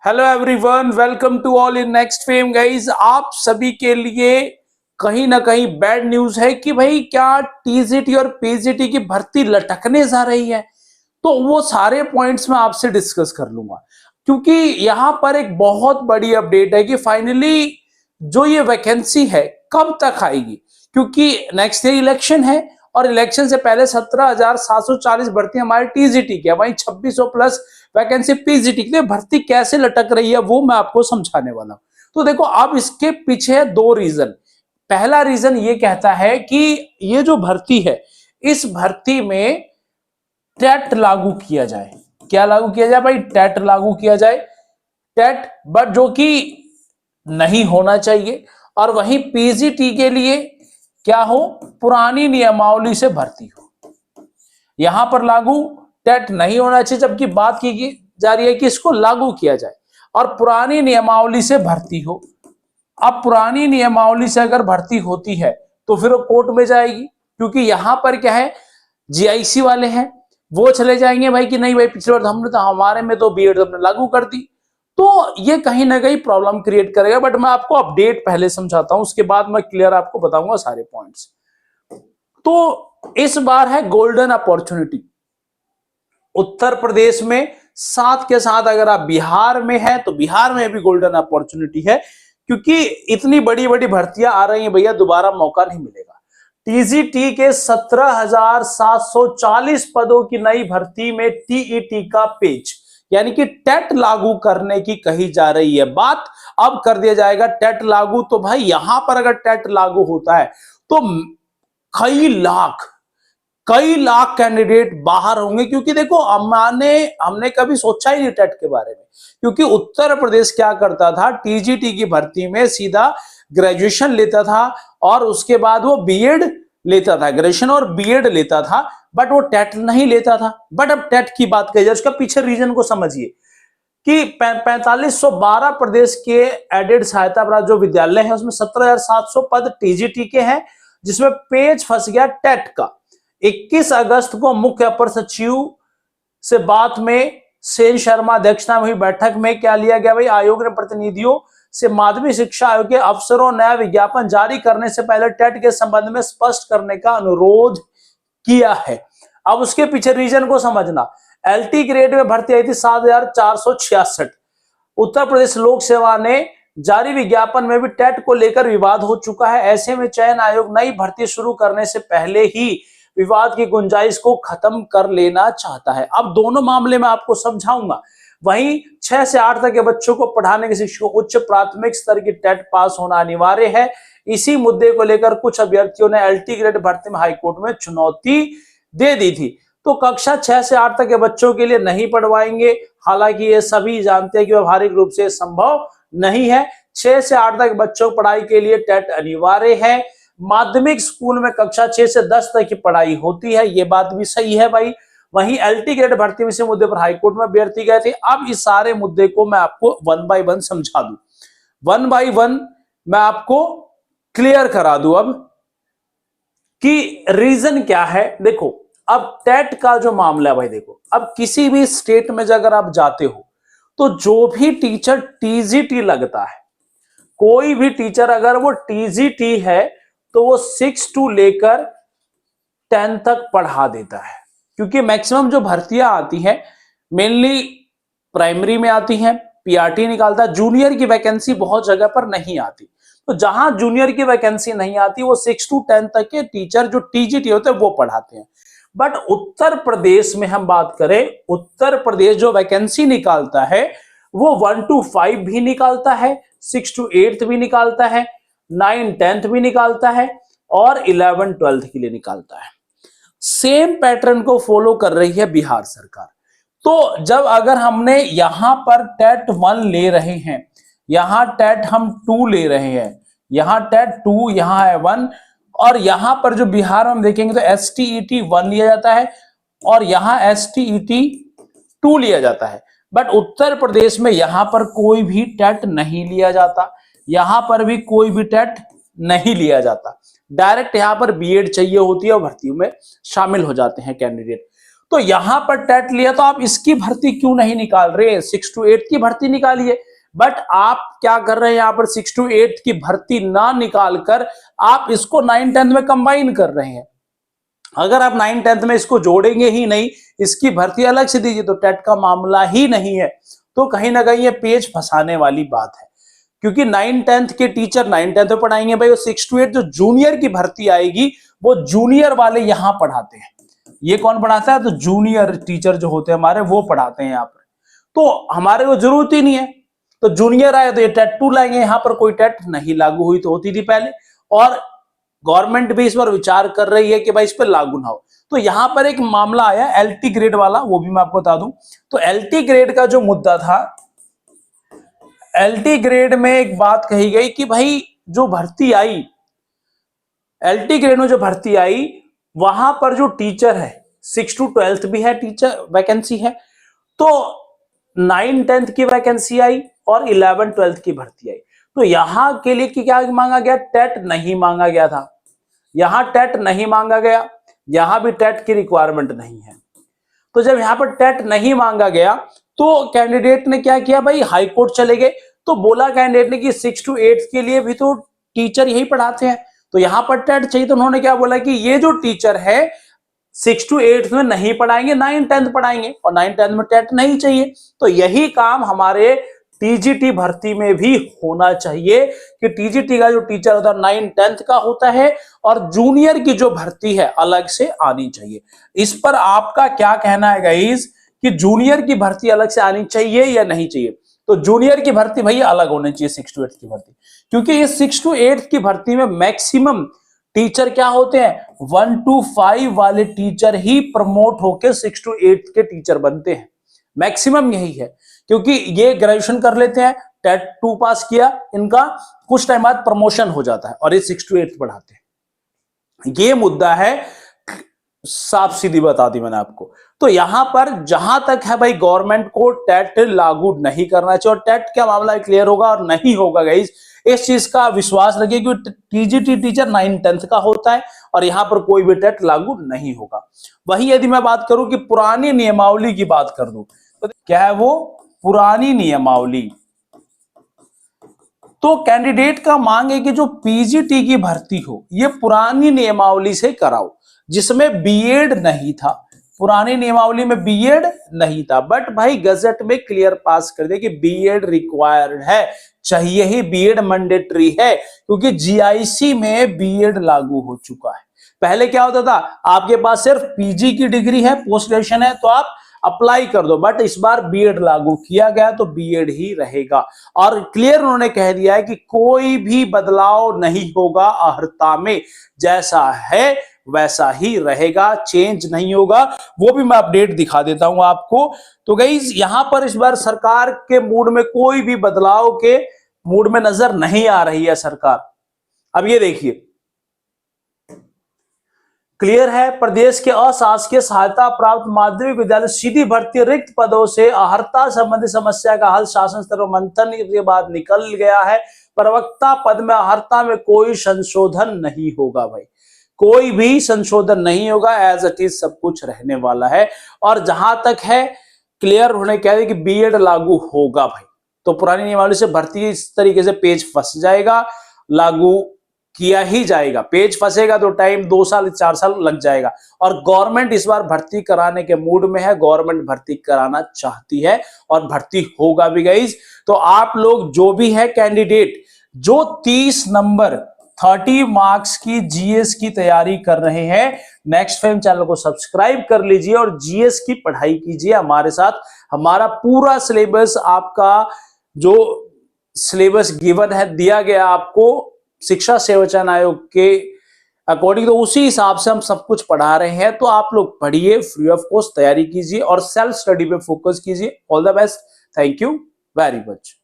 Hello everyone, welcome to all in next fame guys. आप सभी के लिए कहीं ना कहीं बैड न्यूज है कि भाई क्या टीजीटी और पीजीटी की भर्ती लटकने जा रही है। तो वो सारे पॉइंट्स मैं आपसे डिस्कस कर लूंगा, क्योंकि यहां पर एक बहुत बड़ी अपडेट है कि फाइनली जो ये वैकेंसी है कब तक आएगी, क्योंकि नेक्स्ट ईयर इलेक्शन है और इलेक्शन से पहले 17,740 भर्ती हमारे टीजीटी की है, वहीं 2600 प्लस वैकेंसी पीजीटी की। भर्ती कैसे लटक रही है वो मैं आपको समझाने वाला हूं। तो देखो, अब इसके पीछे दो रीजन। पहला रीजन ये कहता है कि ये जो भर्ती है, इस भर्ती में टेट लागू किया जाए। क्या लागू किया जाए भाई? टेट लागू किया जाए। टेट बट जो कि नहीं होना चाहिए। और वहीं पीजीटी के लिए क्या हो? पुरानी नियमावली से भर्ती हो। यहां पर लागू टेट नहीं होना चाहिए, जबकि बात की जा रही है कि इसको लागू किया जाए और पुरानी नियमावली से भर्ती हो। अब पुरानी नियमावली से अगर भर्ती होती है तो फिर वो कोर्ट में जाएगी, क्योंकि यहां पर क्या है, जीआईसी वाले हैं, वो चले जाएंगे भाई कि नहीं भाई पिछले बार हमने तो हमारे में तो बीएड हमने लागू कर दी। तो ये कहीं ना कहीं प्रॉब्लम क्रिएट करेगा। बट मैं आपको अपडेट पहले समझाता हूं, उसके बाद मैं क्लियर आपको बताऊंगा सारे पॉइंट्स। तो इस बार है गोल्डन अपॉर्चुनिटी उत्तर प्रदेश में, साथ के साथ अगर आप बिहार में हैं तो बिहार में भी गोल्डन अपॉर्चुनिटी है, क्योंकि इतनी बड़ी बड़ी भर्तियां आ रही हैं भैया, दोबारा मौका नहीं मिलेगा। टीजीटी के 17,740 पदों की नई भर्ती में टीईटी का पेज यानी कि टेट लागू करने की कही जा रही है बात। अब कर दिया जाएगा टेट लागू। तो भाई यहां पर अगर टेट लागू होता है तो कई लाख कैंडिडेट बाहर होंगे, क्योंकि देखो हमने कभी सोचा ही नहीं टेट के बारे में। क्योंकि उत्तर प्रदेश क्या करता था, टीजीटी की भर्ती में सीधा ग्रेजुएशन लेता था और उसके बाद वो बीएड लेता था, ग्रेजुएशन और बीएड लेता था, बट वो टेट नहीं लेता था। बट अब टेट की बात कही जाए, उसका पीछे रीजन को समझिए कि 4512 प्रदेश के एडेड सहायता प्राप्त जो विद्यालय है उसमें 17,700 पद टीजीटी के हैं, जिसमें पेज फंस गया टेट का। 21 अगस्त को मुख्य अपर सचिव से बात में सेन शर्मा अध्यक्षता में हुई बैठक में क्या लिया गया भाई? आयोग ने प्रतिनिधियों से माध्यमिक शिक्षा आयोग के अफसरों नया विज्ञापन जारी करने से पहले टेट के संबंध में स्पष्ट करने का अनुरोध किया है। अब उसके पीछे रीजन को समझना। एलटी ग्रेड में भर्ती आई थी 7,466। उत्तर प्रदेश लोक सेवा ने जारी विज्ञापन में भी टेट को लेकर विवाद हो चुका है। ऐसे में चयन आयोग नई भर्ती शुरू करने से पहले ही विवाद की गुंजाइश को खत्म कर लेना चाहता है। अब दोनों मामले में आपको समझाऊंगा। वहीं 6 से 8 तक के बच्चों को पढ़ाने के शिक्षकों को उच्च प्राथमिक स्तर की टेट पास होना अनिवार्य है। इसी मुद्दे को लेकर कुछ अभ्यर्थियों ने एलटी ग्रेड भर्ती में हाईकोर्ट में चुनौती दे दी थी। तो कक्षा 6 से 8 तक के बच्चों के लिए नहीं पढ़वाएंगे। हालांकि ये सभी जानते हैं कि व्यवहारिक रूप से संभव नहीं है। 6 से 8 तक बच्चों की पढ़ाई के लिए टेट अनिवार्य है। माध्यमिक स्कूल में कक्षा 6 से 10 तक की पढ़ाई होती है, ये बात भी सही है भाई। वहीं एलटी ग्रेड भर्ती में से मुद्दे पर हाईकोर्ट में अभ्यर्थी गए थे। अब इस सारे मुद्दे को मैं आपको वन बाय वन समझा दूं, वन बाय वन मैं आपको क्लियर करा दूं अब कि रीजन क्या है। देखो, अब टेट का जो मामला है भाई, देखो अब किसी भी स्टेट में अगर आप जाते हो तो जो भी टीचर टीजीटी लगता है, कोई भी टीचर अगर वो टीजीटी है तो वो 6 टू लेकर 10 तक पढ़ा देता है। क्योंकि मैक्सिमम जो भर्तियां आती हैं मेनली प्राइमरी में आती हैं, पीआरटी निकालता है। जूनियर की वैकेंसी बहुत जगह पर नहीं आती, तो जहां जूनियर की वैकेंसी नहीं आती वो 6 टू 10 तक के टीचर जो टीजीटी होते हैं वो पढ़ाते हैं। बट उत्तर प्रदेश में हम बात करें, उत्तर प्रदेश जो वैकेंसी निकालता है वो 1 to 5 भी निकालता है, 6 to 8 भी निकालता है, 9 10th भी निकालता है और 11 12th के लिए निकालता है। सेम पैटर्न को फॉलो कर रही है बिहार सरकार। तो जब अगर हमने यहां पर टेट 1 ले रहे हैं, यहां टेट हम 2 ले रहे हैं, यहां टेट 2, यहां है 1, और यहां पर जो बिहार में हम देखेंगे तो एसटीईटी 1 लिया जाता है और यहां एसटीईटी 2 लिया जाता है। बट उत्तर प्रदेश में यहां पर कोई भी टेट नहीं लिया जाता, यहां पर भी कोई भी टेट नहीं लिया जाता। डायरेक्ट यहां पर बीएड चाहिए होती है और भर्तियों में शामिल हो जाते हैं कैंडिडेट। तो यहां पर टेट लिया तो आप इसकी भर्ती क्यों नहीं निकाल रहे, 6 to 8 की भर्ती निकालिए। बट आप क्या कर रहे हैं यहां पर 6 to 8 की भर्ती ना निकालकर आप इसको 9-10 में कंबाइन कर रहे हैं। अगर आप 9-10 में इसको जोड़ेंगे ही नहीं, इसकी भर्ती अलग से दीजिए, तो टेट का मामला ही नहीं है। तो कहीं ना कहीं ये पेज फंसाने वाली बात है, क्योंकि 9-10 के टीचर 9-10 में पढ़ाएंगे भाई, और 6 to 8 जो जूनियर की भर्ती आएगी वो जूनियर वाले यहां पढ़ाते हैं। ये कौन पढ़ाता है, तो जूनियर टीचर जो होते हैं हमारे वो पढ़ाते हैं यहाँ पर। तो हमारे को जरूरत ही नहीं है, तो जूनियर आए तो ये टेट 2 लाएंगे, यहां पर कोई टेट नहीं लागू हुई तो होती थी पहले, और गवर्नमेंट भी इस पर विचार कर रही है कि भाई इस पर लागू ना हो। तो यहां पर एक मामला आया एलटी ग्रेड वाला, वो भी मैं आपको बता दूं। तो एलटी ग्रेड का जो मुद्दा था, एलटी ग्रेड में एक बात कही गई कि भाई जो भर्ती आई, एलटी ग्रेड में जो भर्ती आई वहां पर जो टीचर है 6 to 12 भी है टीचर वैकेंसी है, तो 9-10 की वैकेंसी आई और 11-12 की भर्ती आई। तो यहां के लिए क्या मांगा गया, टेट नहीं मांगा गया था, यहां टेट नहीं मांगा गया, यहां भी टेट की रिक्वायरमेंट नहीं है। तो जब यहां पर टेट नहीं मांगा गया तो कैंडिडेट ने क्या किया भाई, हाई कोर्ट चले गए। तो बोला कैंडिडेट ने कि 6 to 8 के लिए भी तो टीचर यही पढ़ाते हैं, तो यहां पर टेट चाहिए। तो उन्होंने क्या बोला कि ये जो टीचर है 6 to 8 में नहीं पढ़ाएंगे, 9-10 पढ़ाएंगे, और 9-10 में टेट नहीं चाहिए। तो यही काम हमारे टीजीटी भर्ती में भी होना चाहिए कि टीजीटी का जो टीचर होता है 9-10 का होता है, और जूनियर की जो भर्ती है अलग से आनी चाहिए। इस पर आपका क्या कहना है गाइस, कि जूनियर की भर्ती अलग से आनी चाहिए या नहीं चाहिए? तो जूनियर की भर्ती भैया अलग होनी चाहिए 6 to 8 की भर्ती, क्योंकि ये 6 to 8 की भर्ती में मैक्सिमम टीचर क्या होते हैं, 1 to 5 वाले टीचर ही प्रमोट होकर 6 to 8 के टीचर बनते हैं। मैक्सिमम यही है, क्योंकि ये ग्रेजुएशन कर लेते हैं, टेट 2 पास किया, इनका कुछ टाइम बाद प्रमोशन हो जाता है और ये 6 to 8 पढ़ाते हैं। ये मुद्दा है, साफ सीधी बता दी मैंने आपको। तो यहां पर जहां तक है भाई, गवर्नमेंट को टेट लागू नहीं करना चाहिए, और टेट का मामला क्लियर होगा और नहीं होगा गाइस, इस चीज का विश्वास रखिए कि टीजीटी टीचर 9-10 का होता है और यहां पर कोई भी टेट लागू नहीं होगा। वही यदि मैं बात करूं कि पुरानी नियमावली की बात कर दूं, तो क्या है वो पुरानी नियमावली। तो कैंडिडेट का मांग है कि जो पीजीटी की भर्ती हो ये पुरानी नियमावली से कराओ, जिसमें बीएड नहीं था। पुरानी नियमावली में बीएड नहीं था, बट भाई गजट में क्लियर पास कर दिया कि बीएड रिक्वायर्ड है, चाहिए ही, बीएड मैंडेटरी है, क्योंकि जीआईसी में बीएड लागू हो चुका है। पहले क्या होता था, आपके पास सिर्फ पीजी की डिग्री है, पोस्ट ग्रेजुएशन है, तो आप अप्लाई कर दो, बट इस बार बीएड लागू किया गया तो बीएड ही रहेगा। और क्लियर उन्होंने कह दिया है कि कोई भी बदलाव नहीं होगा अहर्ता में, जैसा है वैसा ही रहेगा, चेंज नहीं होगा। वो भी मैं अपडेट दिखा देता हूं आपको। तो गाइस यहां पर इस बार सरकार के मूड में कोई भी बदलाव के मूड में नजर नहीं आ रही है सरकार। अब ये देखिए, क्लियर है, प्रदेश के अशासकीय सहायता प्राप्त माध्यमिक विद्यालय सीधी भर्ती रिक्त पदों से अहर्ता संबंधी समस्या का हल शासन स्तर पर मंथन के बाद निकल गया है। प्रवक्ता पद में अहर्ता में कोई संशोधन नहीं होगा भाई, कोई भी संशोधन नहीं होगा, एज इट इज सब कुछ रहने वाला है। और जहां तक है क्लियर होने कह रहे कि बीएड लागू होगा भाई, तो पुरानी नियमावली से भर्ती इस तरीके से पेज फंस जाएगा, लागू किया ही जाएगा। पेज फंसेगा तो टाइम 2 साल 4 साल लग जाएगा। और गवर्नमेंट इस बार भर्ती कराने के मूड में है, गवर्नमेंट भर्ती कराना चाहती है और भर्ती होगा भी गाइस। तो आप लोग जो भी है कैंडिडेट जो 30 नंबर 30 मार्क्स की जीएस की तैयारी कर रहे हैं, नेक्स्ट फेम चैनल को सब्सक्राइब कर लीजिए और जीएस की पढ़ाई कीजिए हमारे साथ। हमारा पूरा सिलेबस, आपका जो सिलेबस गिवन है, दिया गया आपको शिक्षा सेवाचयन आयोग के अकॉर्डिंग, तो उसी हिसाब से हम सब कुछ पढ़ा रहे हैं। तो आप लोग पढ़िए, फ्री ऑफ कॉस्ट तैयारी कीजिए और सेल्फ स्टडी पे फोकस कीजिए। All the best, thank you very much.